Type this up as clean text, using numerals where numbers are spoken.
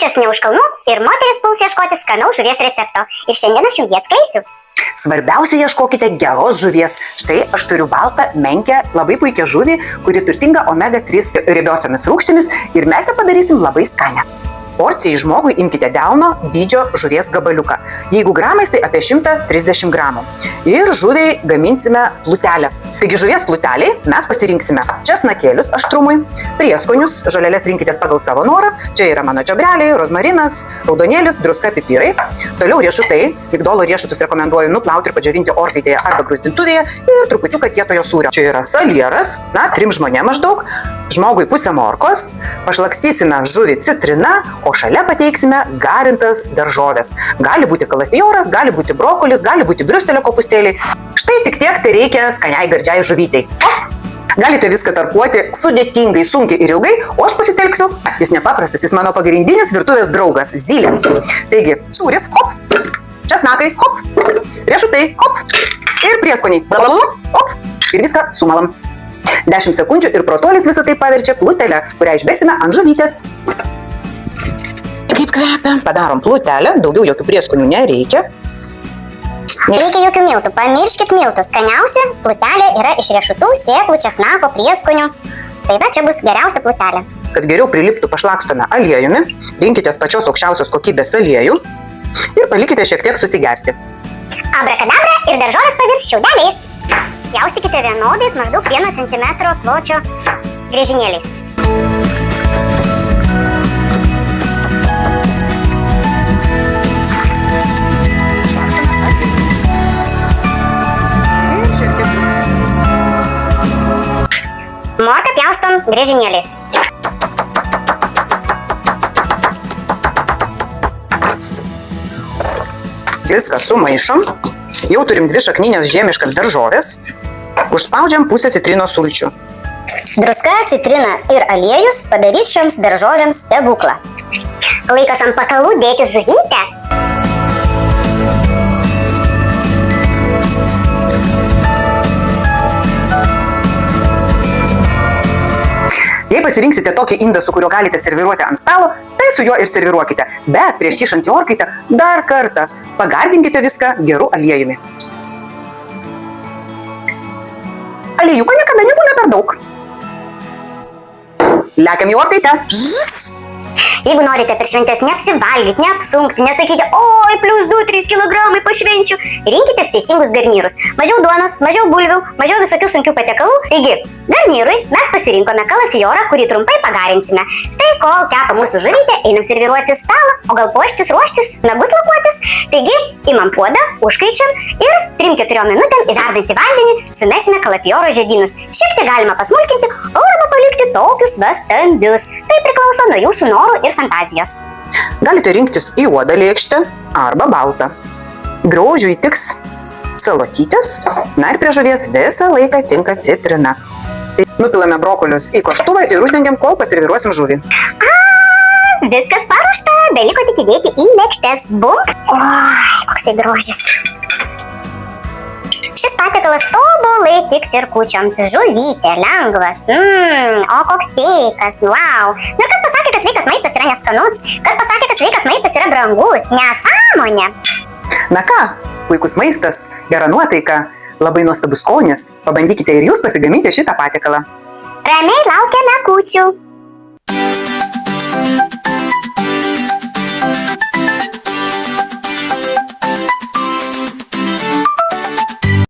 kūčios ne už kalnų ir moteris puls ieškoti skanaus žuvies recepto. Ir šiandien aš jums jį atskleisiu. Svarbiausia, ieškokite geros žuvies. Štai aš turiu baltą, menkę, labai puikią žuvį, kuri turtinga omega-3 riebiosiamis rūgštimis ir mes ją padarysim labai skanią. Porcijai žmogui imkite delno dydžio žuvies gabaliuką. Jeigu gramais, tai apie 130 gramų. Ir žuviai gaminsime plutelę. Taigi žuvies pluteliai mes pasirinksime česnakėlius aštrumui, prieskonius, žolelės rinkitės pagal savo norą. Čia yra mano čiobreliai, rozmarinas, raudonėlis, druska, pipirai. Toliau riešutai. Migdolo riešutus rekomenduoju nuplauti ir padžiovinti orkaitėje arba gruzdintuvėje ir trupučiuką kietojo sūrio. Čia yra salieras, 3 žmonėm maždaug. Žmogui pusę morkos. Pašlakstysime žuvį citrina, o šalia pateiksime garintas daržovės. Gali būti kalafioras, gali būti brokolis, gali būti briustelio kopūstėliai. Štai tik tiek tai reikia skaniai gardžiai žuvytei. Galite viską tarkuoti sudėtingai, sunkiai ir ilgai, o aš pasitelksiu, jis nepaprastas, jis mano pagrindinis virtuvės draugas, zylė. Taigi, sūris, hop, česnakai, hop, riešutai, hop, ir prieskoniai, hop, ir viską sumalam. 10 sekundžių ir protolis visą tai paverčia plutelę, kurią išbėsime ant žuvytės. Kaip kvepia, padarom plutelę, daugiau jokių prieskonių nereikia. Nereikia jokių miltų, pamirškit miltų. Skaniausia plutelė yra iš riešutų, sėklų, česnako, prieskonių. Tai va, čia bus geriausia plutelė. Kad geriau priliptų, pašlakstome aliejumi, rinkitės pačios aukščiausios kokybės aliejų ir palikite šiek tiek susigerti. Abrakadabra ir daržovės pavirs šiaudeliais. Pjaustykite vienodais maždaug 1 cm pločio griežinėliais. Morką pjaustom griežinėliais. Viską sumaišom. Jau turim 2 šakninės žiemiškas daržovės. Užspaudžiam pusę citrinos sulčių. Druska, citrina ir aliejus padarys šioms daržovėms stebuklą. Laikas ant patalų dėti žuvytę. Jei pasirinksite tokį indą, su kuriuo galite serviruoti ant stalo, tai su juo ir serviruokite. Bet prieš kišant į orkaitę dar kartą pagardinkite viską geru aliejumi. Aliejuko niekada nebūna per daug. Lekiam į orkaitę. Jeigu norite per šventės neapsivalgyti, neapsunkti, nesakyti, oi, plus 2-3 kg pašvenčių, rinkitės teisingus garnyrus. Mažiau duonos, mažiau bulvių, mažiau visokių sunkių patiekalų. Taigi, garnyrui mes pasirinkome kalafiorą, kurį trumpai pagarinsime. Štai kol kepa mūsų žuvytė, einam serviruoti stalą, o gal puoštis, ruoštis, nagus lakuotis. Taigi, imam puodą, užkaičiam ir 3-4 minutėm į verdantį vandenį sumesime kalafioro žiedynus. Šiek tiek galima pasmulkinti, arba palikti tokius stambius. Tai priklauso nuo jūsų norų ir fantazijos. Galite rinktis juodą lėkštę arba baltą. Grožiui tiks salotytės, ir prie žuvies visą laiką tinka citrina. Tai nupilame brokolius į koštuvą ir uždengiam, kol paserviruosim žuvį. Viskas paruošta, beliko tik įdėti į lėkštes. Bum! Oi, koksai grožis. Šis patiekalas tobulai tiks ir kūčioms. Žuvytė, lengvas. O koks sveikas, wow. Ir kas pasakė, kad sveikas maistas yra neskanus? Kas pasakė, kad sveikas maistas yra brangus? Nesąmonė. Na ką, puikus maistas, gera nuotaika, labai nuostabus skonis. Pabandykite ir jūs pasigaminti šitą patiekalą. Ramiai laukiame kūčių.